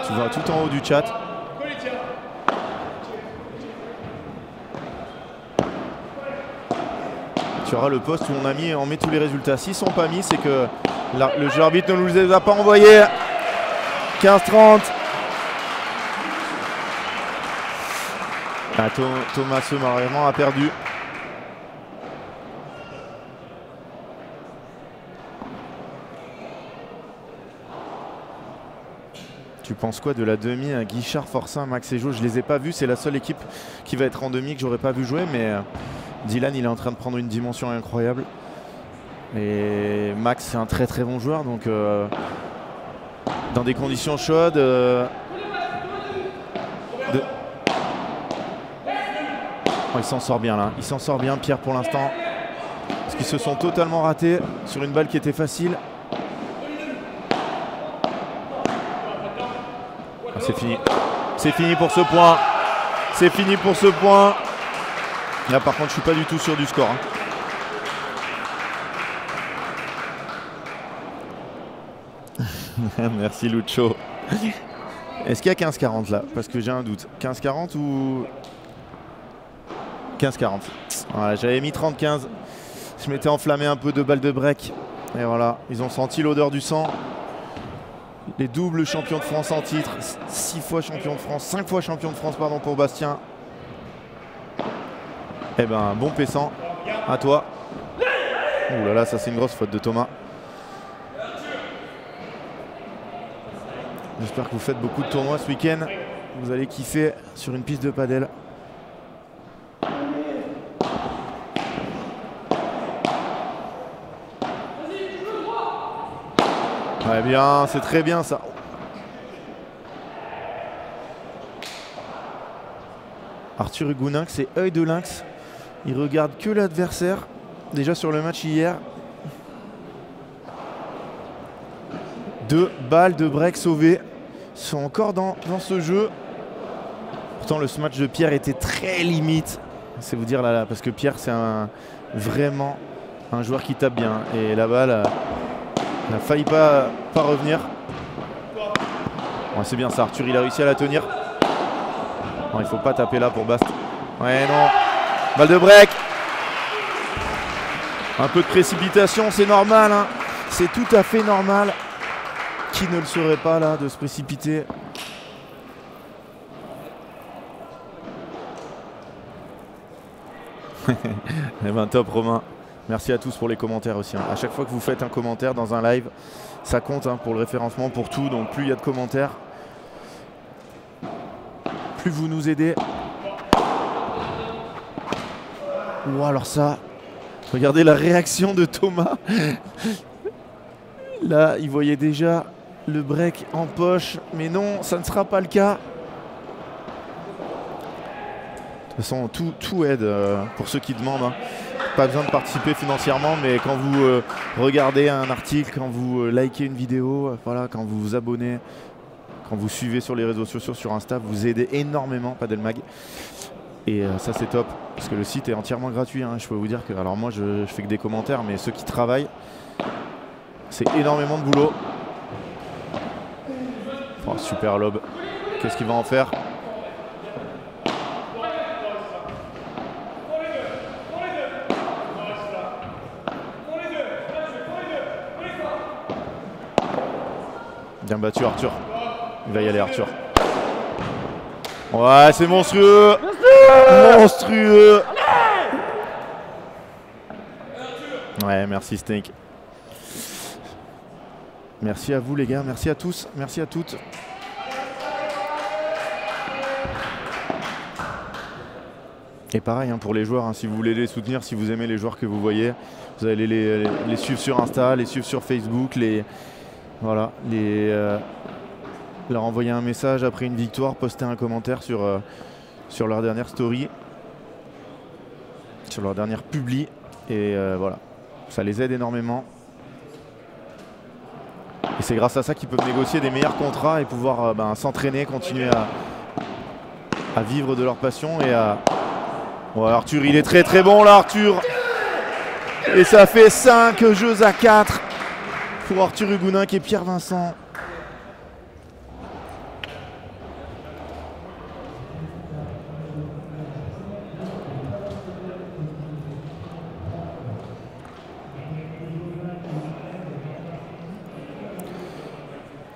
Tu vas tout en haut du chat. Tu auras le post où on met tous les résultats. S'ils ne sont pas mis, c'est que le jeu arbitre ne nous les a pas envoyés. 15-30. Ah, Thomas malheureusement a perdu. Tu penses quoi de la demi à Guichard, Forçin, Max et Jo? Je les ai pas vus, c'est la seule équipe qui va être en demi que j'aurais pas vu jouer, mais Dylan il est en train de prendre une dimension incroyable. Et Max c'est un très très bon joueur, donc dans des conditions chaudes. Oh, il s'en sort bien là, il s'en sort bien Pierre pour l'instant. Parce qu'ils se sont totalement ratés sur une balle qui était facile. Ah, c'est fini. C'est fini pour ce point. C'est fini pour ce point. Là par contre je suis pas du tout sûr du score. Hein. Merci Lucho. Est-ce qu'il y a 15-40 là? Parce que j'ai un doute. 15-40 ou 15-40. Voilà, j'avais mis 30-15. Je m'étais enflammé un peu de balles de break. Et voilà, ils ont senti l'odeur du sang. Les doubles champions de France en titre. 6 fois champion de France. 5 fois champion de France pardon, pour Bastien. Eh ben, bon Pessan. À toi. Ouh là là, ça c'est une grosse faute de Thomas. J'espère que vous faites beaucoup de tournois ce week-end. Vous allez kiffer sur une piste de padel. Ouais, bien, c'est très bien ça. Arthur Hugonin, c'est œil de lynx. Il regarde que l'adversaire. Déjà sur le match hier. 2 balles de break sauvées. Ils sont encore dans ce jeu. Pourtant le match de Pierre était très limite. C'est vous dire là, parce que Pierre c'est vraiment un joueur qui tape bien. Et la balle n'a failli pas revenir. Ouais, c'est bien ça, Arthur il a réussi à la tenir. Non, il faut pas taper là pour Bast. Ouais non. Balle de break. Un peu de précipitation, c'est normal. Hein. C'est tout à fait normal. Qui ne le serait pas là de se précipiter? Eh ben top Romain. Merci à tous pour les commentaires aussi. Hein. À chaque fois que vous faites un commentaire dans un live, ça compte hein, pour le référencement, pour tout. Donc plus il y a de commentaires, plus vous nous aidez. Wow, alors ça, regardez la réaction de Thomas. Là, il voyait déjà le break en poche, mais non, ça ne sera pas le cas. De toute façon, tout aide pour ceux qui demandent. Hein. Pas besoin de participer financièrement, mais quand vous regardez un article, quand vous likez une vidéo, voilà, quand vous vous abonnez, quand vous suivez sur les réseaux sociaux, sur Insta, vous aidez énormément Padelmag. Et ça c'est top, parce que le site est entièrement gratuit. Hein. Je peux vous dire que, alors moi je fais que des commentaires, mais ceux qui travaillent, c'est énormément de boulot. Oh, super lob. Qu'est-ce qu'il va en faire? Bien battu Arthur. Il va y aller Arthur. Ouais, c'est monstrueux. Monstrueux. Ouais, merci Snake. Merci à vous les gars, merci à tous, merci à toutes. Et pareil hein, pour les joueurs, hein, si vous voulez les soutenir, si vous aimez les joueurs que vous voyez, vous allez les suivre sur Insta, les suivre sur Facebook, voilà, leur envoyer un message après une victoire, poster un commentaire sur leur dernière story, sur leur dernière publi. Et voilà, ça les aide énormément. Et c'est grâce à ça qu'ils peuvent négocier des meilleurs contrats et pouvoir s'entraîner, continuer à vivre de leur passion. Et ouais, Arthur, il est très très bon là, Arthur. Et ça fait 5 jeux à 4 pour Arthur Hugonin et Pierre Vincent.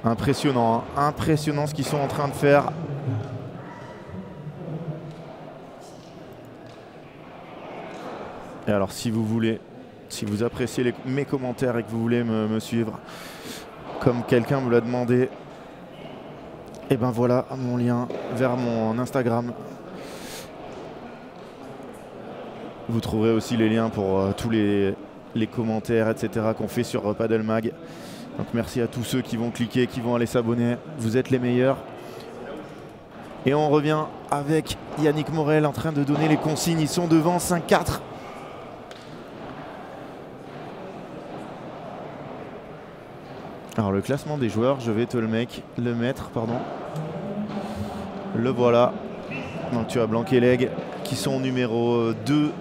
Impressionnant, hein. Impressionnant ce qu'ils sont en train de faire. Et alors si vous voulez, si vous appréciez mes commentaires et que vous voulez me suivre, comme quelqu'un me l'a demandé, et ben voilà mon lien vers mon Instagram. Vous trouverez aussi les liens pour tous les commentaires, etc. qu'on fait sur Padelmag. Donc merci à tous ceux qui vont cliquer, qui vont aller s'abonner. Vous êtes les meilleurs. Et on revient avec Yannick Morel en train de donner les consignes. Ils sont devant 5-4. Alors le classement des joueurs, je vais te le mettre. Le voilà. Donc tu as Blanc et Leg qui sont numéro 2.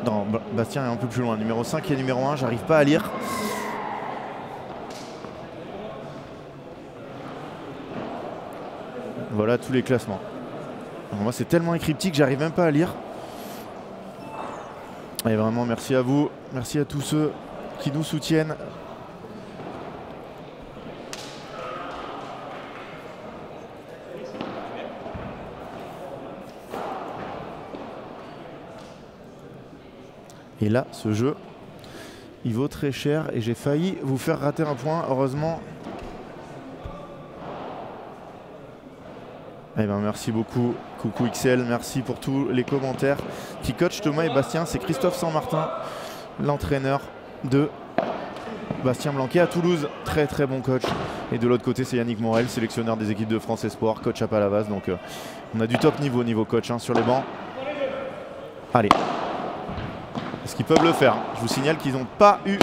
Non, Bastien est un peu plus loin. Numéro 5 et numéro 1, j'arrive pas à lire. Voilà tous les classements. Alors moi c'est tellement cryptique que j'arrive même pas à lire. Et vraiment merci à vous. Merci à tous ceux qui nous soutiennent. Et là, ce jeu, il vaut très cher et j'ai failli vous faire rater un point. Heureusement. Eh ben, merci beaucoup. Coucou XL, merci pour tous les commentaires. Qui coach Thomas et Bastien, c'est Christophe Saint-Martin, l'entraîneur de Bastien Blanquet à Toulouse. Très très bon coach. Et de l'autre côté, c'est Yannick Morel, sélectionneur des équipes de France Espoir, coach à Palavas. Donc on a du top niveau coach hein, sur les bancs. Allez. Est-ce qu'ils peuvent le faire? Je vous signale qu'ils n'ont pas eu...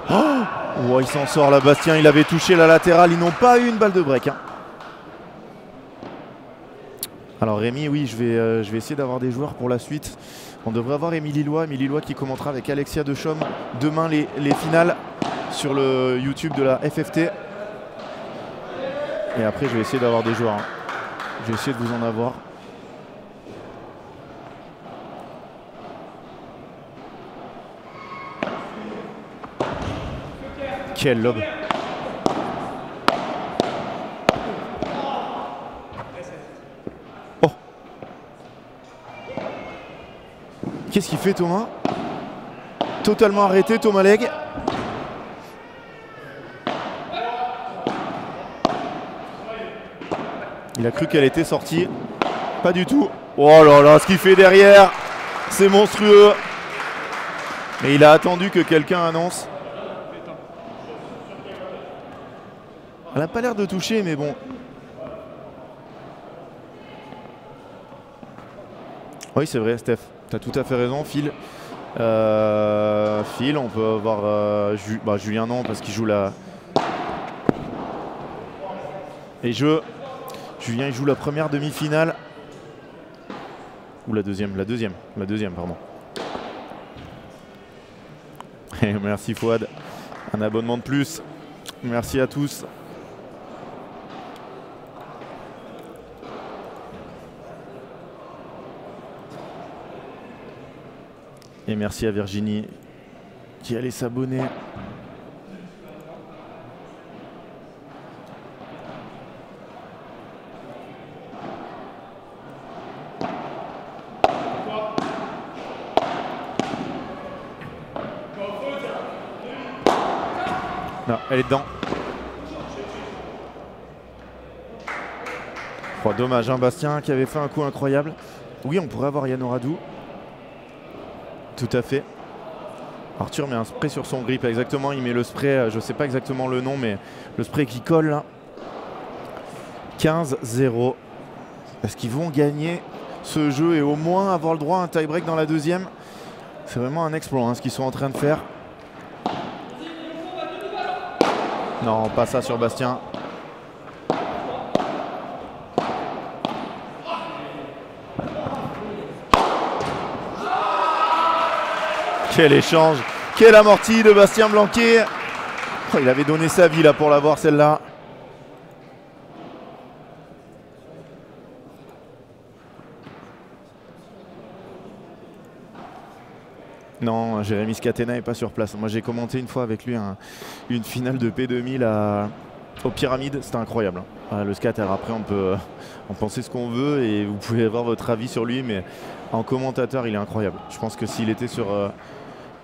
Oh, il s'en sort là, Bastien. Il avait touché la latérale. Ils n'ont pas eu une balle de break. Hein. Alors Rémi, oui, je vais essayer d'avoir des joueurs pour la suite. On devrait avoir Émilie Loy qui commentera avec Alexia Dechaume demain les finales sur le YouTube de la FFT. Et après, je vais essayer d'avoir des joueurs. Hein. Je vais essayer de vous en avoir. Quel lob. Oh. Qu'est-ce qu'il fait Thomas? Totalement arrêté Thomas Leg. Il a cru qu'elle était sortie. Pas du tout. Oh là là, ce qu'il fait derrière, c'est monstrueux. Mais il a attendu que quelqu'un annonce. Elle n'a pas l'air de toucher, mais bon. Oui, c'est vrai, Steph. Tu as tout à fait raison, Phil. Phil, on peut avoir... Julien, non, parce qu'il joue Et Julien il joue la première demi-finale. Ou la deuxième, pardon. Et merci Fouad, un abonnement de plus. Merci à tous. Et merci à Virginie qui allait s'abonner. Non, elle est dedans. Oh, dommage, hein, Bastien qui avait fait un coup incroyable. Oui, on pourrait avoir Yann Oradou. Tout à fait. Arthur met un spray sur son grip, exactement. Il met le spray, je ne sais pas exactement le nom, mais le spray qui colle là. 15-0. Est-ce qu'ils vont gagner ce jeu et au moins avoir le droit à un tie-break dans la deuxième? C'est vraiment un exploit hein, ce qu'ils sont en train de faire. Non, pas ça sur Bastien. Quel échange, quelle amortie de Bastien Blanquet. Oh, il avait donné sa vie là pour l'avoir celle-là. Non, Jérémy Scatena n'est pas sur place. Moi j'ai commenté une fois avec lui une finale de P2000 aux Pyramides. C'était incroyable. Le scatter, après on peut en penser ce qu'on veut et vous pouvez avoir votre avis sur lui, mais en commentateur il est incroyable. Je pense que s'il était sur...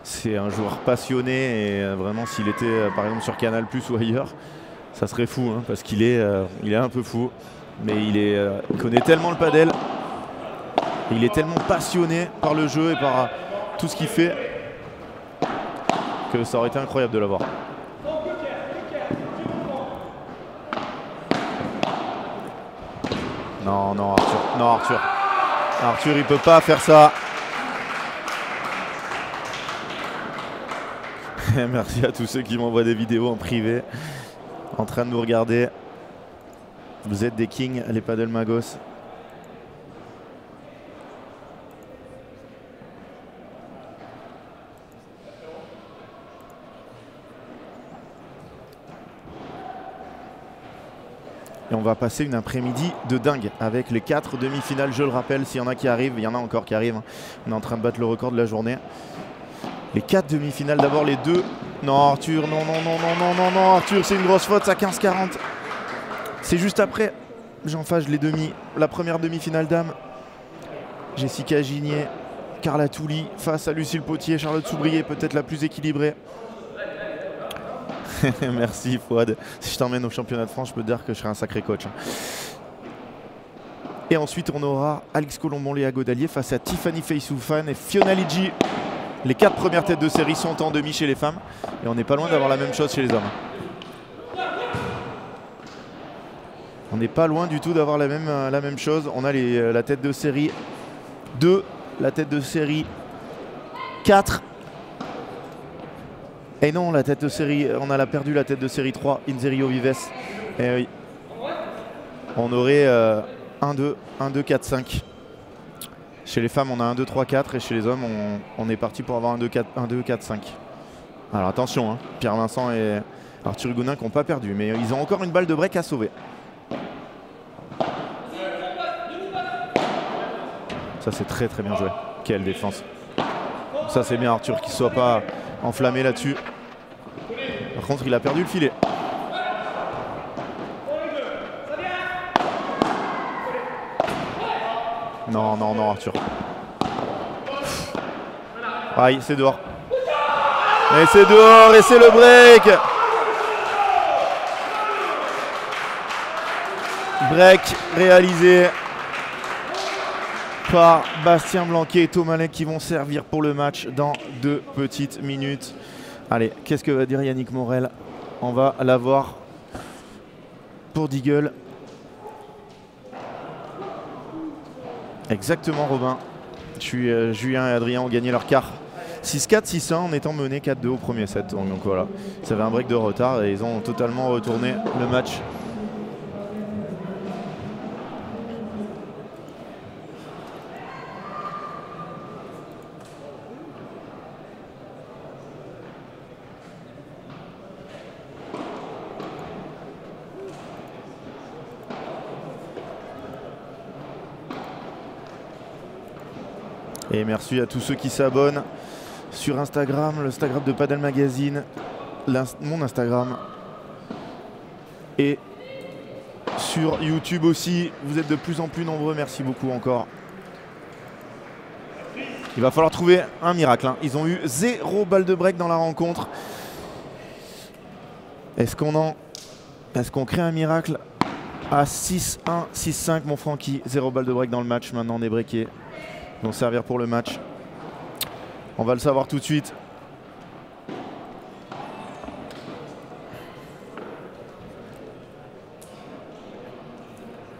c'est un joueur passionné et vraiment s'il était par exemple sur Canal+ ou ailleurs, ça serait fou hein, parce qu'il est un peu fou. Mais il connaît tellement le padel. Et il est tellement passionné par le jeu et par... tout ce qu'il fait que ça aurait été incroyable de l'avoir. Non, non, Arthur. Non, Arthur. Arthur, il peut pas faire ça. Merci à tous ceux qui m'envoient des vidéos en privé en train de nous regarder. Vous êtes des kings, les Padel Magos. Et on va passer une après-midi de dingue avec les 4 demi-finales, je le rappelle, s'il y en a qui arrivent, il y en a encore qui arrivent. On est en train de battre le record de la journée. Les 4 demi-finales, d'abord les 2. Non Arthur, non, non, non, non, non, non, non, Arthur, c'est une grosse faute, ça 15-40. C'est juste après, Jean Fage, les demi. La première demi-finale dame. Jessica Gigné, Carla Touli face à Lucille Potier, Charlotte Soubrier, peut-être la plus équilibrée. Merci Fouad. Si je t'emmène au championnat de France, je peux te dire que je serai un sacré coach. Et ensuite, on aura Alix Colombon-Léa Godalier face à Tiffany Feysoufan et Fiona Lidji. Les 4 premières têtes de série sont en demi chez les femmes. Et on n'est pas loin d'avoir la même chose chez les hommes. On n'est pas loin du tout d'avoir la même chose. On a la tête de série 2, la tête de série 4. Et non, la tête de série, on a perdu la tête de série 3, Inzerio Vives. Et oui. On aurait 1-2, 1-2, 4, 5. Chez les femmes, on a 1-2, 3, 4. Et chez les hommes, on est parti pour avoir 1-2, 4, 5. Alors attention, hein, Pierre Vincent et Arthur Hugonin qui n'ont pas perdu. Mais ils ont encore une balle de break à sauver. Ça, c'est très très bien joué. Quelle défense. Ça, c'est bien Arthur qui ne soit pas enflammé là-dessus. Par contre, il a perdu le filet. Non, non, non, Arthur. Aïe, c'est dehors. Et c'est dehors, et c'est le break. Break réalisé par Bastien Blanquet et Thomas Lec qui vont servir pour le match dans 2 petites minutes. Allez, qu'est-ce que va dire Yannick Morel? On va l'avoir pour Deagle. Exactement, Robin. Julien et Adrien ont gagné leur quart. 6-4, 6-1 en étant menés 4-2 au premier set. Donc voilà, ça avait un break de retard et ils ont totalement retourné le match Et merci à tous ceux qui s'abonnent sur Instagram, l'Instagram de Padel Magazine, mon Instagram. Et sur YouTube aussi, vous êtes de plus en plus nombreux, merci beaucoup encore. Il va falloir trouver un miracle, hein. Ils ont eu 0 balle de break dans la rencontre. Est-ce qu'on crée un miracle à 6-1, 6-5, mon Francky? 0 balle de break dans le match, maintenant on est breaké. Ils vont servir pour le match. On va le savoir tout de suite.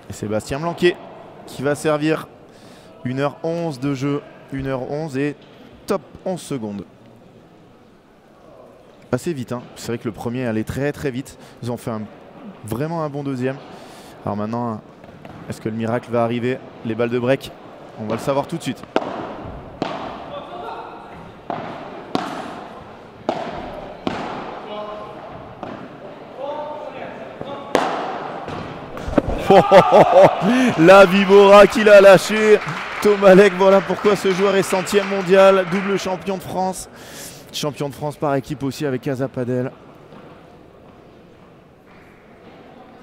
Et Sébastien Blanquet qui va servir. 1h11 de jeu. 1h11 et top 11 secondes. Assez vite, hein. C'est vrai que le premier allait très très vite. Ils ont fait vraiment un bon deuxième. Alors maintenant, est-ce que le miracle va arriver? Les balles de break, on va le savoir tout de suite. La Vibora qu'il a lâché. Tomalek, voilà pourquoi ce joueur est 100e mondial, double champion de France. Champion de France par équipe aussi avec Casa Padel.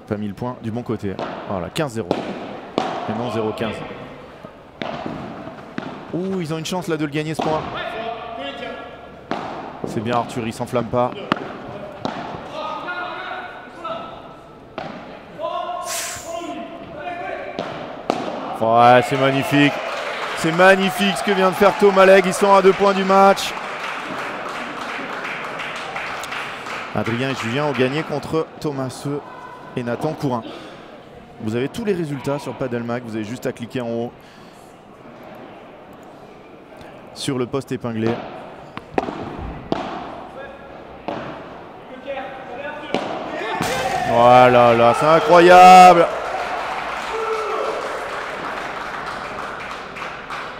Pas mis le point du bon côté. Voilà, 15-0. Et non 0-15. Ouh, ils ont une chance là de le gagner ce point. C'est bien Arthur, il s'enflamme pas. Ouais, c'est magnifique. C'est magnifique ce que vient de faire Tomalek. Ils sont à 2 points du match. Adrien et Julien ont gagné contre Thomas et Nathan Courin. Vous avez tous les résultats sur Padelmag. Vous avez juste à cliquer en haut sur le post épinglé. Voilà, là, c'est incroyable.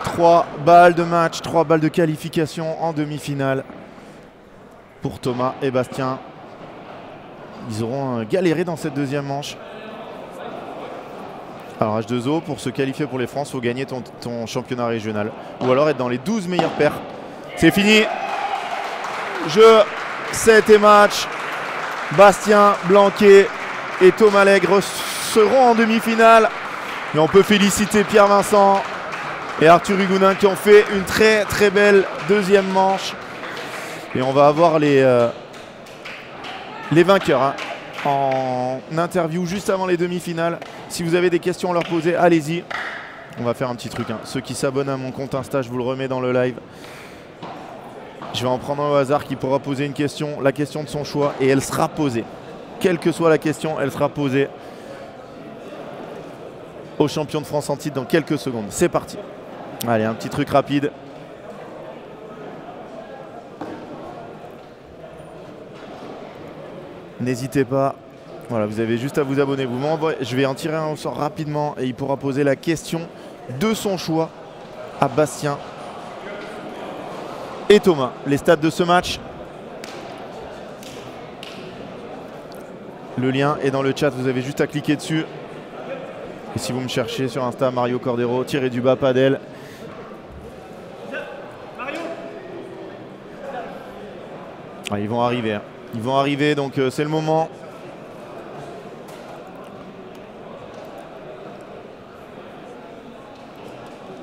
3 balles de match, 3 balles de qualification en demi-finale pour Thomas et Bastien. Ils auront galéré dans cette deuxième manche. Alors H2O, pour se qualifier pour les France, il faut gagner ton championnat régional. Ou alors être dans les 12 meilleures paires. C'est fini. Jeu, 7 et match. Bastien Blanquet et Thomas Allègre seront en demi-finale. Et on peut féliciter Pierre Vincent et Arthur Hugounin qui ont fait une très très belle deuxième manche. Et on va avoir les vainqueurs hein, en interview juste avant les demi-finales. Si vous avez des questions à leur poser, allez-y. On va faire un petit truc. Hein. Ceux qui s'abonnent à mon compte Insta, je vous le remets dans le live. Je vais en prendre un au hasard qui pourra poser une question, la question de son choix, et elle sera posée. Quelle que soit la question, elle sera posée au champion de France en titre dans quelques secondes. C'est parti. Allez, un petit truc rapide. N'hésitez pas. Voilà, vous avez juste à vous abonner. Vous m'envoyez. Je vais en tirer un au sort rapidement et il pourra poser la question de son choix à Bastien et Thomas. Les stats de ce match. Le lien est dans le chat. Vous avez juste à cliquer dessus. Et si vous me cherchez sur Insta, Mario Cordero, _du_bas Padel. Ah, ils vont arriver. Hein. Ils vont arriver, donc c'est le moment.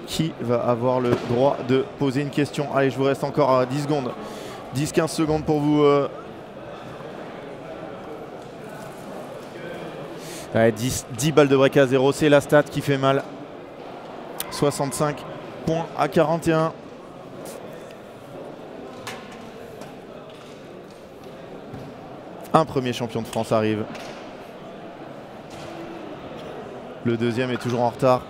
Qui va avoir le droit de poser une question? Allez, je vous reste encore 10 secondes. 10-15 secondes pour vous. Ouais, 10 balles de break à 0, c'est la stat qui fait mal. 65 points à 41. Un premier champion de France arrive. Le deuxième est toujours en retard.